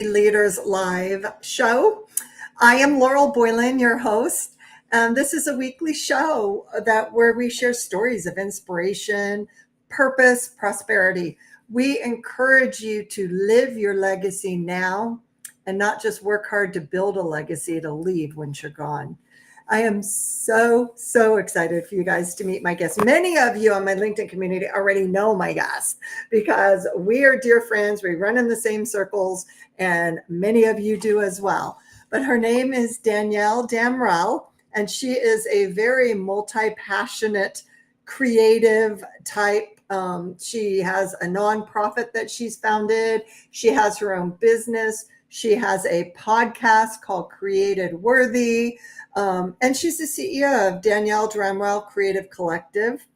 Leaders Live show. I am Laurel Boylan, your host, and this is a weekly show that where we share stories of inspiration, purpose, prosperity. We encourage you to live your legacy now and not just work hard to build a legacy to leave when you're gone. I am so excited for you guys to meet my guests. Many of you on my LinkedIn community already know my guest because we are dear friends. We run in the same circles, and many of you do as well. But her name is Danielle Damrell, and she is a very multi-passionate, creative type. She has a nonprofit that she's founded. She has her own business. She has a podcast called Created Worthy. And she's the CEO of Danielle Damrell Creative Collective.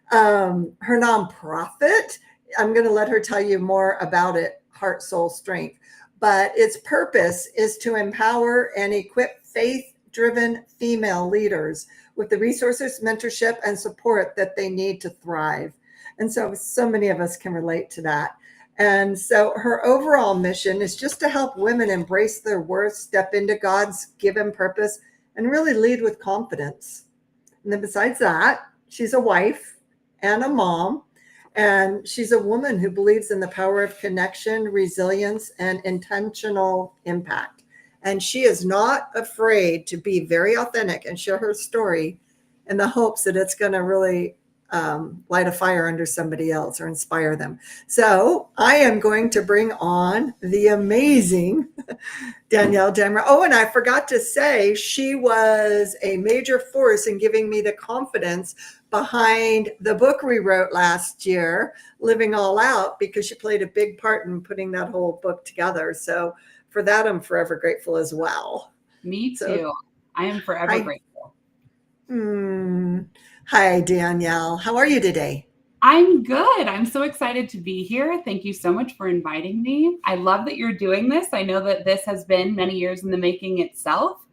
Her nonprofit, I'm going to let her tell you more about it, Heart, Soul, Strength. But its purpose is to empower and equip faith-driven female leaders with the resources, mentorship, and support that they need to thrive. And so many of us can relate to that. And so her overall mission is just to help women embrace their worth, step into God's given purpose, and really lead with confidence. And then besides that, she's a wife and a mom, and she's a woman who believes in the power of connection, resilience, and intentional impact. And she is not afraid to be very authentic and share her story in the hopes that it's going to really light a fire under somebody else or inspire them. So I am going to bring on the amazing Danielle Damrell. Oh, and I forgot to say, she was a major force in giving me the confidence behind the book we wrote last year, Living All Out, because she played a big part in putting that whole book together. So for that, I'm forever grateful as well. Me too. I am forever grateful. Hi, Danielle. How are you today? I'm good. I'm so excited to be here. Thank you so much for inviting me. I love that you're doing this. I know that this has been many years in the making itself.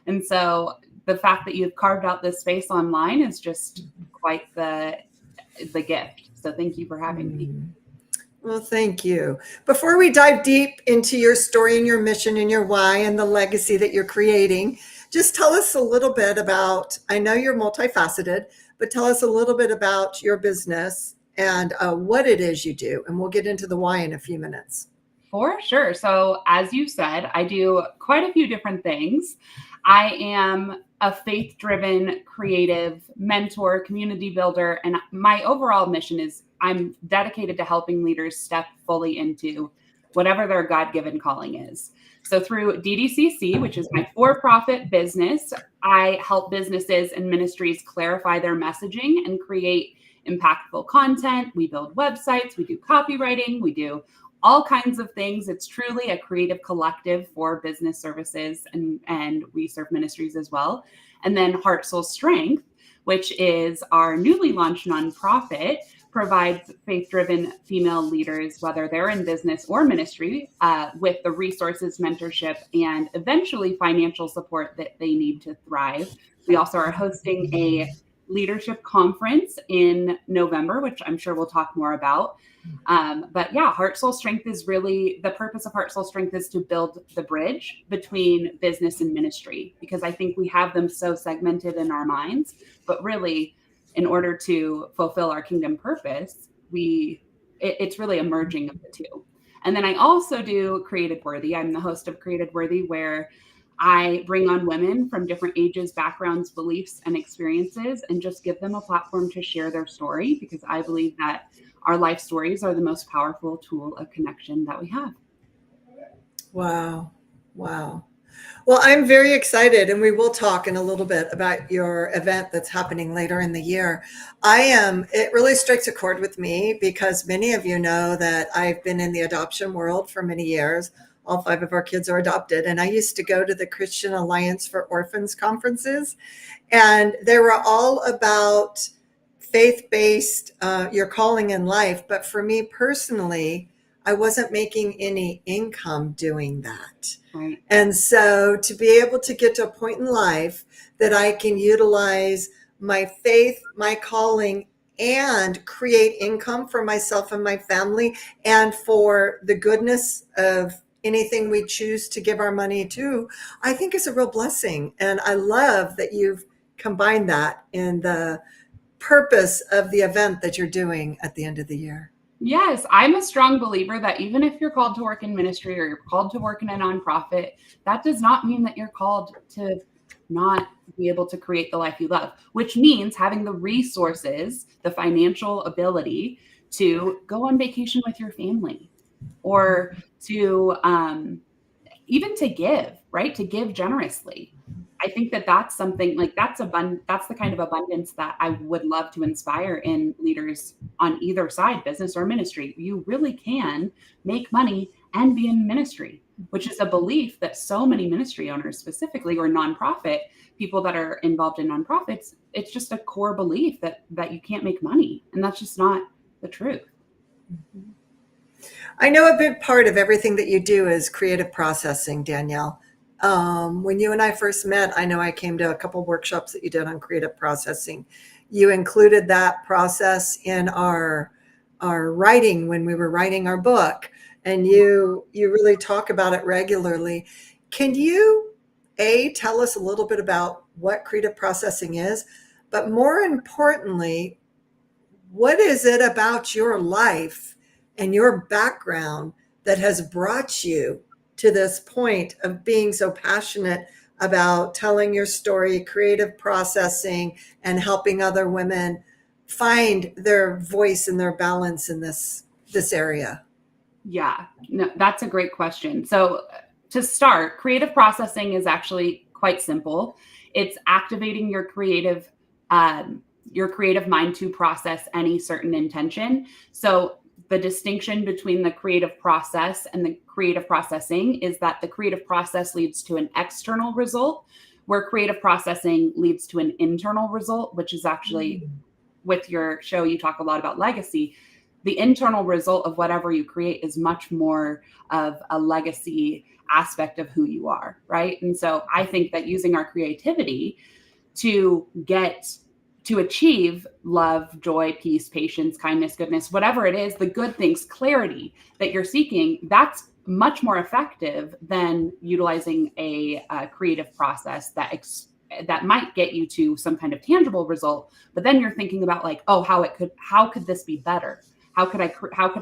And so the fact that you've carved out this space online is just quite the gift. So thank you for having me. Well, thank you. Before we dive deep into your story and your mission and your why and the legacy that you're creating, just tell us a little bit about, I know you're multifaceted, but tell us a little bit about your business and what it is you do. And we'll get into the why in a few minutes. For sure. So as you said, I do quite a few different things. I am a faith-driven, creative mentor, community builder, and my overall mission is I'm dedicated to helping leaders step fully into whatever their God-given calling is. So through DDCC, which is my for-profit business, I help businesses and ministries clarify their messaging and create impactful content. We build websites, we do copywriting, we do all kinds of things. It's truly a creative collective for business services, and we serve ministries as well. And then Heart, Soul, Strength, which is our newly launched nonprofit, provides faith-driven female leaders, whether they're in business or ministry, with the resources, mentorship, and eventually financial support that they need to thrive. We also are hosting a leadership conference in November, which I'm sure we'll talk more about. But yeah, Heart, Soul, Strength is really the purpose of Heart, Soul, Strength is to build the bridge between business and ministry, because I think we have them so segmented in our minds, but really in order to fulfill our kingdom purpose, it's really a merging of the two. And then I also do Created Worthy. I'm the host of Created Worthy, where I bring on women from different ages, backgrounds, beliefs, and experiences, and just give them a platform to share their story, because I believe that our life stories are the most powerful tool of connection that we have. Wow. Well, I'm very excited, and we will talk in a little bit about your event that's happening later in the year. It really strikes a chord with me because many of you know that I've been in the adoption world for many years. All 5 of our kids are adopted. And I used to go to the Christian Alliance for Orphans conferences, and they were all about faith-based, your calling in life. But for me personally, I wasn't making any income doing that. Right. And so to be able to get to a point in life that I can utilize my faith, my calling, and create income for myself and my family, and for the goodness of anything we choose to give our money to, I think is a real blessing. And I love that you've combined that in the purpose of the event that you're doing at the end of the year. Yes, I'm a strong believer that even if you're called to work in ministry or you're called to work in a nonprofit, that does not mean that you're called to not be able to create the life you love, which means having the resources, the financial ability to go on vacation with your family or to even to give, right? To give generously. I think that that's something like that's the kind of abundance that I would love to inspire in leaders on either side, business or ministry. You really can make money and be in ministry, which is a belief that so many ministry owners specifically, or nonprofit people that are involved in nonprofits, it's just a core belief that you can't make money. And that's just not the truth. I know a big part of everything that you do is creative processing, Danielle. When you and I first met, I know I came to a couple workshops that you did on creative processing. You included that process in our writing when we were writing our book, and you really talk about it regularly. Can you tell us a little bit about what creative processing is, but more importantly, what is it about your life and your background that has brought you to this point of being so passionate about telling your story, creative processing, and helping other women find their voice and their balance in this area? Yeah, no, that's a great question. So to start, creative processing is actually quite simple. It's activating your creative mind to process any certain intention. So the distinction between the creative process and the creative processing is that the creative process leads to an external result, where creative processing leads to an internal result, which is actually with your show, you talk a lot about legacy. The internal result of whatever you create is much more of a legacy aspect of who you are, right? And so I think that using our creativity to achieve love, joy, peace, patience, kindness, goodness, whatever it is, the good things, clarity that you're seeking, that's much more effective than utilizing a creative process that might get you to some kind of tangible result. But then you're thinking about like, oh, how could this be better? How could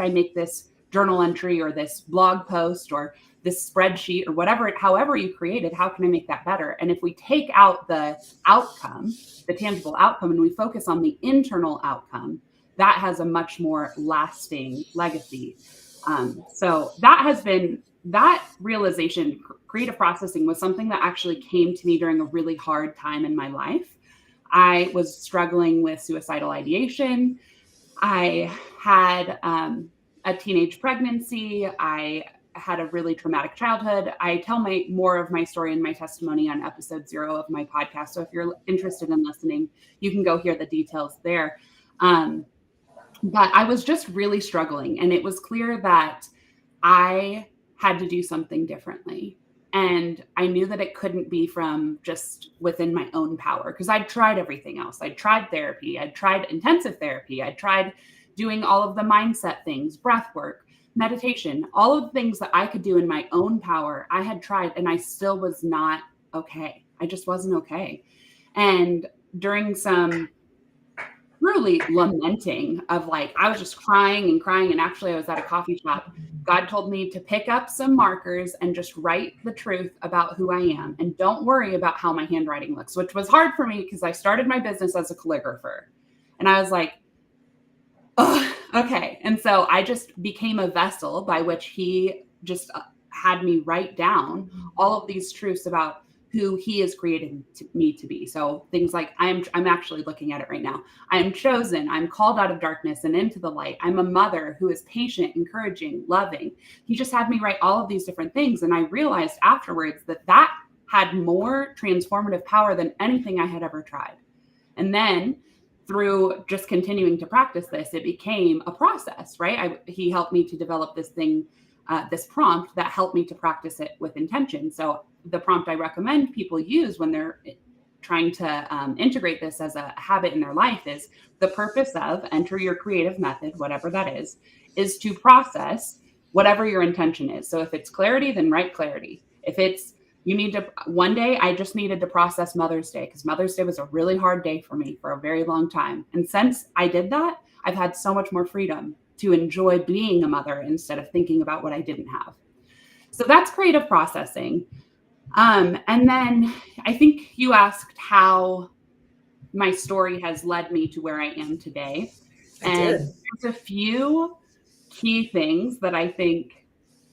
I make this journal entry or this blog post or this spreadsheet or whatever, however you create it, how can I make that better? And if we take out the outcome, the tangible outcome, and we focus on the internal outcome, that has a much more lasting legacy. So that realization, creative processing, was something that actually came to me during a really hard time in my life. I was struggling with suicidal ideation. I had a teenage pregnancy. I had a really traumatic childhood. I tell more of my story and my testimony on episode 0 of my podcast. So if you're interested in listening, you can go hear the details there. But I was just really struggling, and it was clear that I had to do something differently. And I knew that it couldn't be from just within my own power, because I'd tried everything else. I'd tried therapy. I'd tried intensive therapy. I'd tried doing all of the mindset things, breath work, meditation, all of the things that I could do in my own power. I had tried, and I still was not okay. I just wasn't okay. And during some truly lamenting of like, I was just crying and crying. And actually I was at a coffee shop. God told me to pick up some markers and just write the truth about who I am. And don't worry about how my handwriting looks, which was hard for me because I started my business as a calligrapher. And I was like, oh, okay. And so I just became a vessel by which he just had me write down all of these truths about who he is creating me to be. So things like I'm actually looking at it right now. I am chosen. I'm called out of darkness and into the light. I'm a mother who is patient, encouraging, loving. He just had me write all of these different things. And I realized afterwards that had more transformative power than anything I had ever tried. And then through just continuing to practice this, it became a process, right? He helped me to develop this thing, this prompt that helped me to practice it with intention. So the prompt I recommend people use when they're trying to integrate this as a habit in their life is the purpose of enter your creative method, whatever that is to process whatever your intention is. So if it's clarity, then write clarity. If it's one day I just needed to process Mother's Day, because Mother's Day was a really hard day for me for a very long time. And since I did that, I've had so much more freedom to enjoy being a mother instead of thinking about what I didn't have. So that's creative processing. And then I think you asked how my story has led me to where I am today. And there's a few key things that I think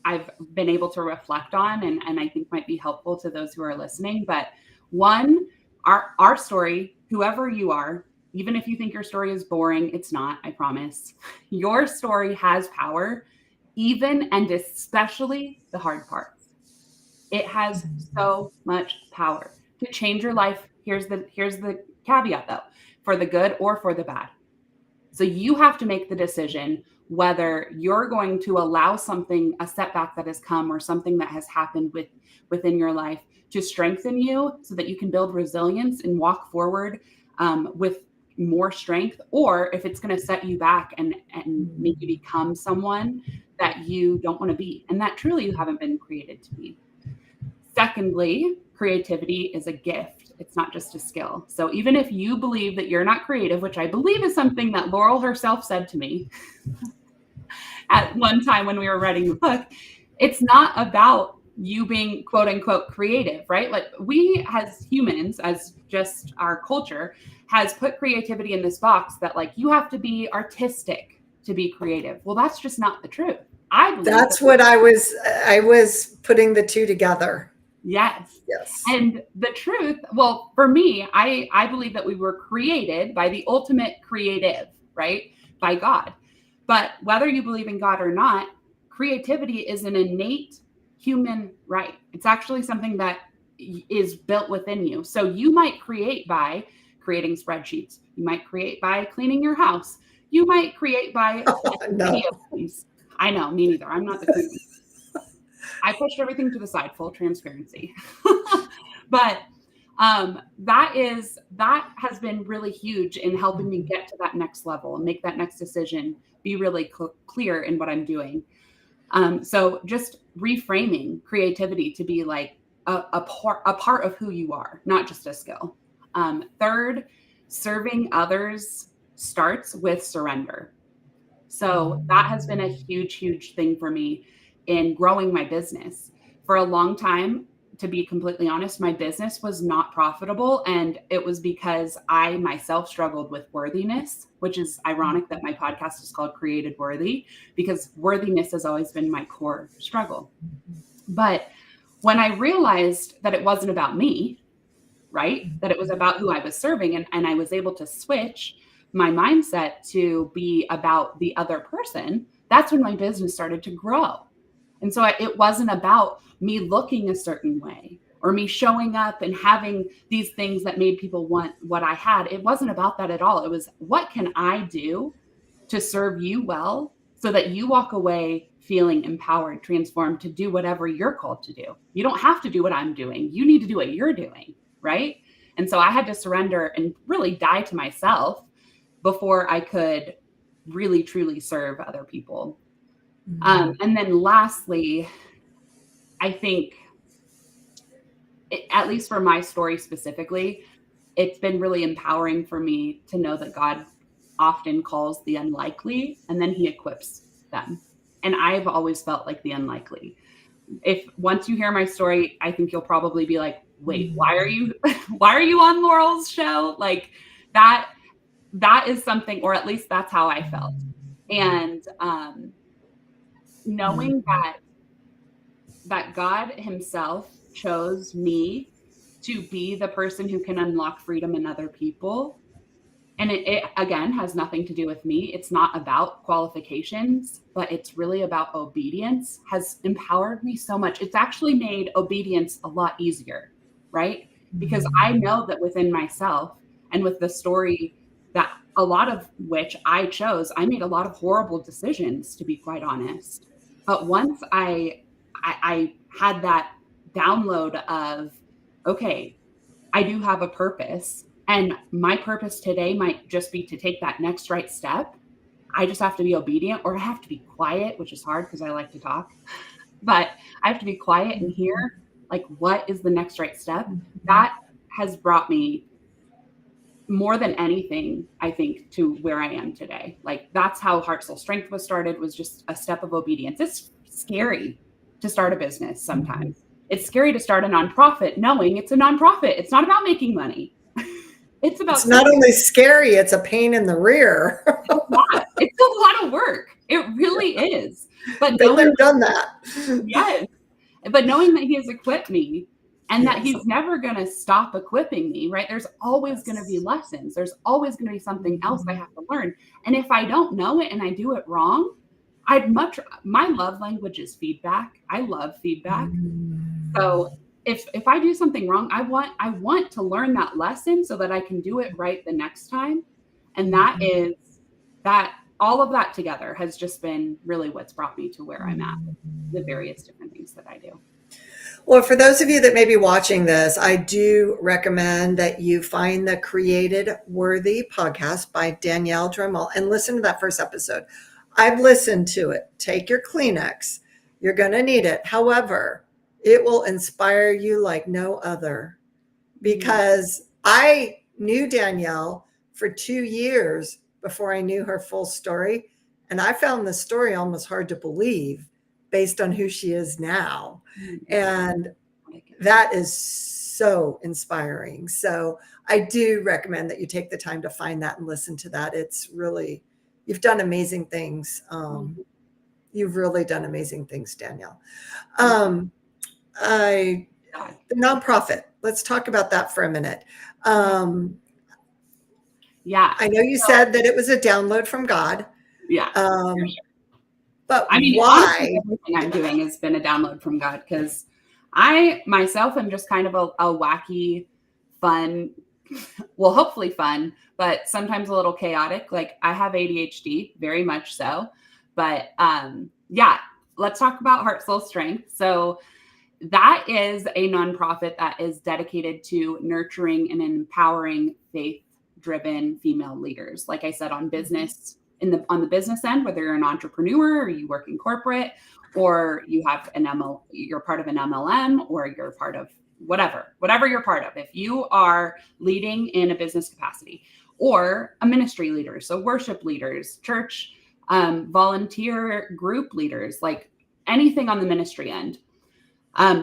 I've been able to reflect on and I think might be helpful to those who are listening. But one, our story, whoever you are, even if you think your story is boring, it's not, I promise. Your story has power, even and especially the hard parts. It has so much power to change your life. Here's the caveat though, for the good or for the bad. So you have to make the decision whether you're going to allow something, a setback that has come or something that has happened within your life to strengthen you so that you can build resilience and walk forward with more strength, or if it's going to set you back and make you become someone that you don't want to be and that truly you haven't been created to be. Secondly, creativity is a gift. It's not just a skill. So even if you believe that you're not creative, which I believe is something that Laurel herself said to me at one time when we were writing the book, it's not about you being quote unquote creative, right? Like we as humans, as just our culture has put creativity in this box that like you have to be artistic to be creative. Well, that's just not the truth. I believe that's what I was putting the two together. Yes. Yes. And the truth, well, for me, I believe that we were created by the ultimate creative, right? By God. But whether you believe in God or not, creativity is an innate human right. It's actually something that is built within you. So you might create by creating spreadsheets. You might create by cleaning your house. You might create by video games. I know, me neither. I'm not the creator. I pushed everything to the side, full transparency. But that has been really huge in helping me get to that next level and make that next decision, be really clear in what I'm doing. So just reframing creativity to be like a part of who you are, not just a skill. Third, serving others starts with surrender. So that has been a huge, huge thing for me in growing my business. For a long time, to be completely honest, my business was not profitable. And it was because I myself struggled with worthiness, which is ironic that my podcast is called Created Worthy, because worthiness has always been my core struggle. But when I realized that it wasn't about me, right, that it was about who I was serving, and I was able to switch my mindset to be about the other person, that's when my business started to grow. And so it wasn't about me looking a certain way or me showing up and having these things that made people want what I had. It wasn't about that at all. It was, what can I do to serve you well so that you walk away feeling empowered, transformed to do whatever you're called to do. You don't have to do what I'm doing. You need to do what you're doing, right? And so I had to surrender and really die to myself before I could really, truly serve other people. And then lastly, I think, at least for my story specifically, it's been really empowering for me to know that God often calls the unlikely and then he equips them. And I've always felt like the unlikely. If once you hear my story, I think you'll probably be like, wait, why are you on Laurel's show? Like that is something, or at least that's how I felt. And knowing that God himself chose me to be the person who can unlock freedom in other people. And it again has nothing to do with me. It's not about qualifications, but it's really about obedience, has empowered me so much. It's actually made obedience a lot easier, right? Because I know that within myself and with the story that a lot of which I chose, I made a lot of horrible decisions, to be quite honest. But once I had that download of, okay, I do have a purpose, and my purpose today might just be to take that next right step. I just have to be obedient, or I have to be quiet, which is hard because I like to talk, but I have to be quiet and hear, like, what is the next right step? That has brought me more than anything, I think, to where I am today. Like, that's how Heart Soul Strength was started, was just a step of obedience. It's scary to start a business sometimes. It's scary to start a nonprofit knowing it's a nonprofit. It's not about making money. It's It's about not serving. only scary, it's a pain in the rear. It's a lot. It's a lot of work. It really is. But Been knowing, there, done that. yes, but knowing that he has equipped me and that Yes. he's never going to stop equipping me, right? There's always going to be lessons. There's always going to be something else I have to learn. And if I don't know it and I do it wrong, my love language is feedback. I love feedback. So if I do something wrong, I want to learn that lesson so that I can do it right the next time. And that all of that together has just been really what's brought me to where I'm at with the various different things that I do. Well, for those of you that may be watching this, I do recommend that you find the Created Worthy podcast by Danielle Dremel and listen to that first episode. I've listened to it. Take your Kleenex. You're going to need it. However, it will inspire you like no other, because I knew Danielle for 2 years before I knew her full story. And I found the story almost hard to believe based on who she is now. And that is so inspiring. So I do recommend that you take the time to find that and listen to that. It's really, you've done amazing things. You've really done amazing things, Danielle. The nonprofit, let's talk about that for a minute. Yeah. I know you said that it was a download from God. Yeah. But I mean, why? honestly, everything I'm doing has been a download from God, because I myself am just kind of a wacky, fun, well, hopefully fun, but sometimes a little chaotic. Like, I have ADHD, very much so. But yeah, let's talk about Heart Soul Strength. So that is a nonprofit that is dedicated to nurturing and empowering faith-driven female leaders. Like I said, on business, on the business end, whether you're an entrepreneur or you work in corporate, or you have you're part of an MLM, or you're part of whatever you're part of. If you are leading in a business capacity, or a ministry leader, so worship leaders, church, volunteer group leaders, like anything on the ministry end,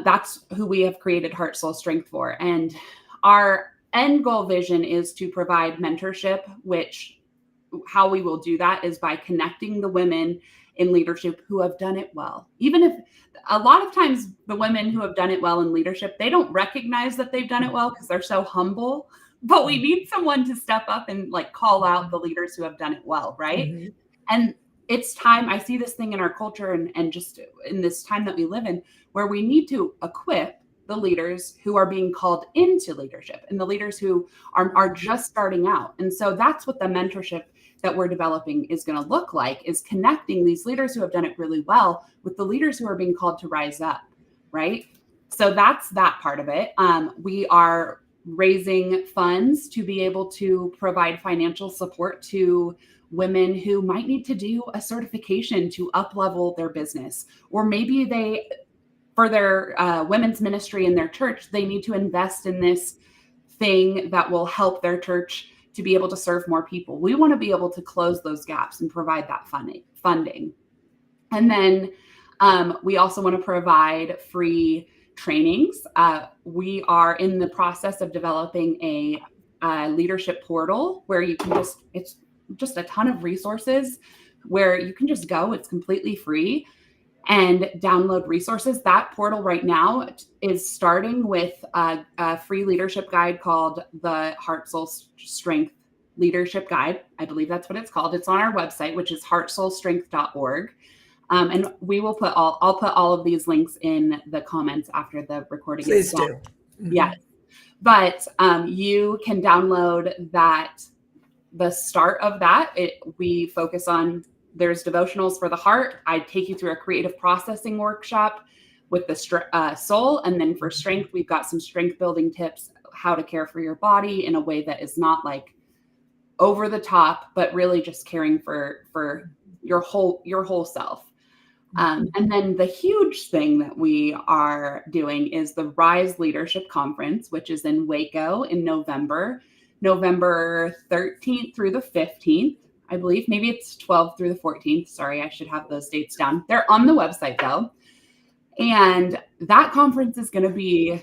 that's who we have created Heart Soul Strength for. And our end goal vision is to provide mentorship, which how we will do that is by connecting the women in leadership who have done it well. Even if a lot of times the women who have done it well in leadership, they don't recognize that they've done it well because they're so humble, but we need someone to step up and like call out the leaders who have done it well. Right. And it's time. I see this thing in our culture and just in this time that we live in, where we need to equip the leaders who are being called into leadership and the leaders who are just starting out. And so that's what the mentorship that we're developing is going to look like, is connecting these leaders who have done it really well with the leaders who are being called to rise up, right? So that's that part of it. We are raising funds to be able to provide financial support to women who might need to do a certification to up-level their business, or maybe they, for their women's ministry in their church, they need to invest in this thing that will help their church to be able to serve more people. We want to be able to close those gaps and provide that funding. And then we also want to provide free trainings. We are in the process of developing a leadership portal where you can it's just a ton of resources where you can just go. It's completely free and download resources. That portal right now is starting with a free leadership guide called the Heart Soul Strength Leadership Guide. I believe that's what it's called. It's on our website, which is heartsoulstrength.org. And I'll put all of these links in the comments after the recording. Please do. Yes. But you can download that. The start of that, we focus on, there's devotionals for the heart. I take you through a creative processing workshop with the soul. And then for strength, we've got some strength building tips, how to care for your body in a way that is not like over the top, but really just caring for your whole self. And then the huge thing that we are doing is the Rise Leadership Conference, which is in Waco in November 13th through the 15th, I believe. Maybe it's 12th through the 14th. Sorry, I should have those dates down. They're on the website though. And that conference is going to be,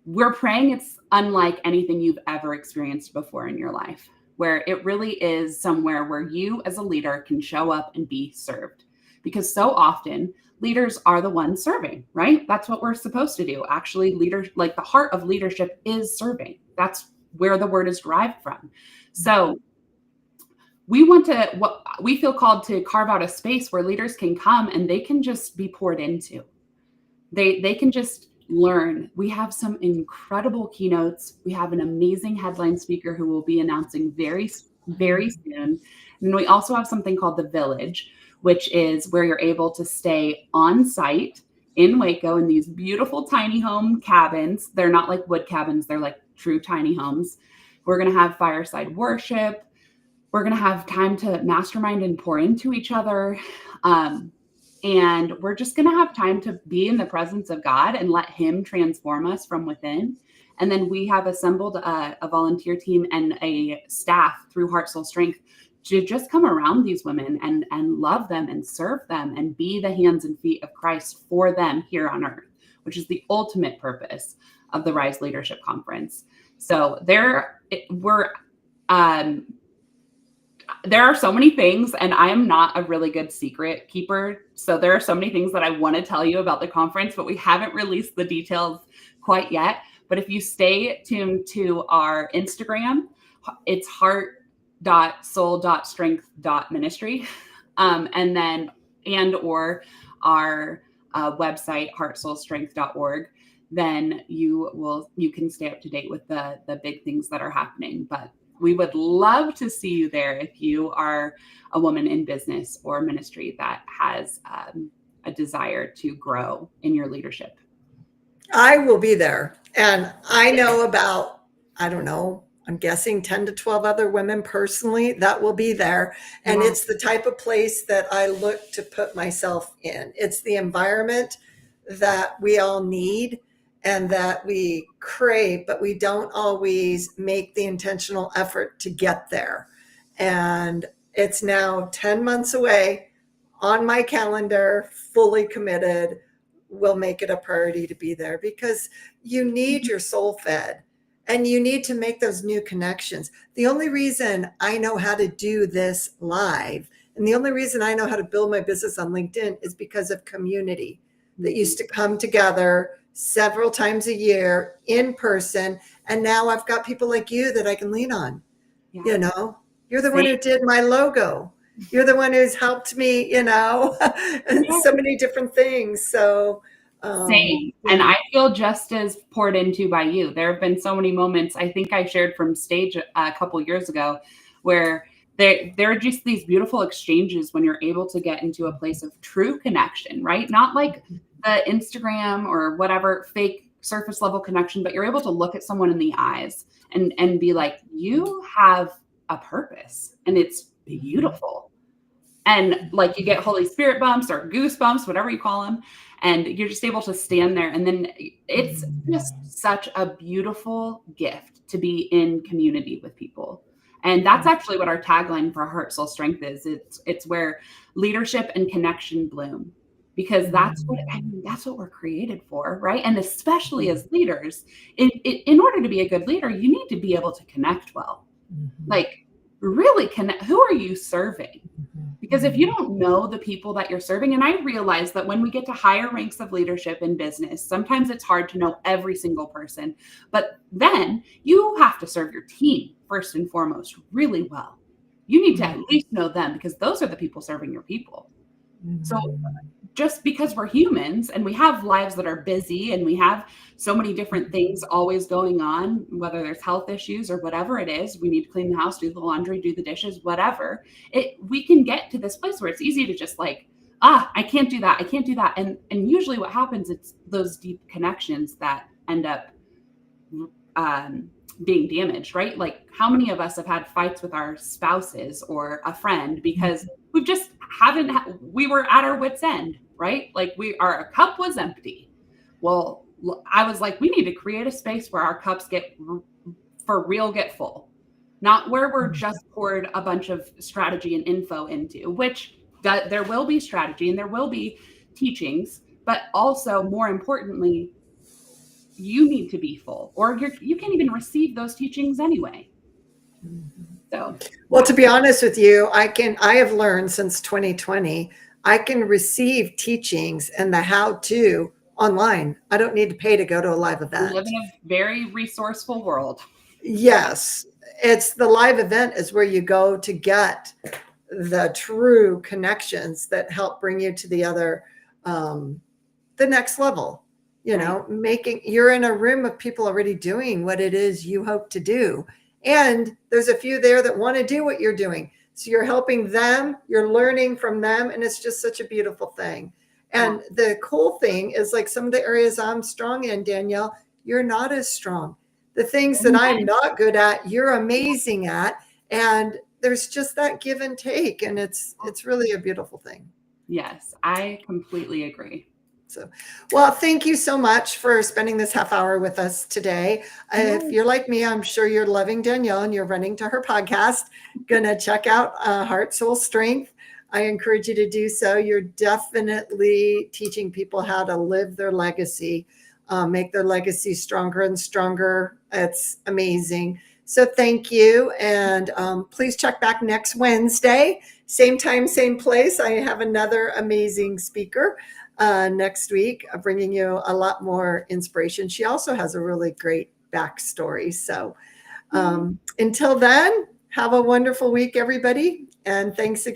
we're praying it's unlike anything you've ever experienced before in your life, where it really is somewhere where you as a leader can show up and be served. Because so often leaders are the ones serving, right? That's what we're supposed to do. Actually, leaders, like the heart of leadership is serving. That's where the word is derived from. So we feel called to carve out a space where leaders can come and they can just be poured into. They can just learn. We have some incredible keynotes. We have an amazing headline speaker who will be announcing very, very soon. And we also have something called the Village, which is where you're able to stay on site in Waco in these beautiful tiny home cabins. They're not like wood cabins. They're like true tiny homes. We're going to have fireside worship. We're going to have time to mastermind and pour into each other. And we're just going to have time to be in the presence of God and let him transform us from within. And then we have assembled a volunteer team and a staff through Heart, Soul, Strength to just come around these women and love them and serve them and be the hands and feet of Christ for them here on earth, which is the ultimate purpose of the Rise Leadership Conference. So there are so many things, and I am not a really good secret keeper. So there are so many things that I want to tell you about the conference, but we haven't released the details quite yet. But if you stay tuned to our Instagram, it's heart.soul.strength.ministry. Or our website, heartsoulstrength.org, then you can stay up to date with the big things that are happening. But we would love to see you there if you are a woman in business or ministry that has a desire to grow in your leadership. I will be there. And I know about, I don't know, I'm guessing 10 to 12 other women personally that will be there. And it's the type of place that I look to put myself in. It's the environment that we all need and that we crave, but we don't always make the intentional effort to get there. And it's now 10 months away on my calendar, fully committed. We'll make it a priority to be there because you need your soul fed and you need to make those new connections. The only reason I know how to do this live and the only reason I know how to build my business on LinkedIn is because of community that used to come together several times a year in person. And now I've got people like you that I can lean on. Yeah. You know, you're the one who did my logo. You're the one who's helped me, and so many different things. So same. And I feel just as poured into by you. There have been so many moments, I think I shared from stage a couple years ago, where there are just these beautiful exchanges when you're able to get into a place of true connection, right? Not like the Instagram or whatever fake surface level connection, but you're able to look at someone in the eyes and be like, you have a purpose and it's beautiful. And like you get Holy Spirit bumps or goosebumps, whatever you call them. And you're just able to stand there. And then it's just such a beautiful gift to be in community with people. And that's actually what our tagline for Heart, Soul, Strength is. It's where leadership and connection bloom, because that's what we're created for, right? And especially as leaders, in order to be a good leader, you need to be able to connect well. Like really connect. Who are you serving? Because if you don't know the people that you're serving, and I realize that when we get to higher ranks of leadership in business, sometimes it's hard to know every single person, but then you have to serve your team first and foremost really well. You need to at least know them because those are the people serving your people. So just because we're humans and we have lives that are busy and we have so many different things always going on, whether there's health issues or whatever it is, we need to clean the house, do the laundry, do the dishes, whatever, we can get to this place where it's easy to just like, I can't do that. I can't do that. And usually what happens, it's those deep connections that end up being damaged, right? Like, how many of us have had fights with our spouses or a friend because we've just haven't, we were at our wits' end, right? Like, our cup was empty. Well, I was like, we need to create a space where our cups get for real, get full, not where we're just poured a bunch of strategy and info into, which there will be strategy and there will be teachings, but also more importantly, you need to be full, or you can't even receive those teachings anyway. So, well, to be honest with you, I have learned since 2020, I can receive teachings and the how to online. I don't need to pay to go to a live we live event. in a very resourceful world. Yes, it's the live event is where you go to get the true connections that help bring you to the next level. You know, you're in a room of people already doing what it is you hope to do. And there's a few there that want to do what you're doing. So you're helping them, you're learning from them, and it's just such a beautiful thing. And the cool thing is, like, some of the areas I'm strong in, Danielle, you're not as strong. The things that I'm not good at, you're amazing at. And there's just that give and take. And it's really a beautiful thing. Yes, I completely agree. So, well, thank you so much for spending this half hour with us today. If you're like me, I'm sure you're loving Danielle and you're running to her podcast. Gonna check out Heart, Soul, Strength. I encourage you to do so. You're definitely teaching people how to live their legacy, make their legacy stronger and stronger. It's amazing. So thank you. And please check back next Wednesday, same time, same place. I have another amazing speaker next week, bringing you a lot more inspiration. She also has a really great backstory. So until then, have a wonderful week, everybody. And thanks again.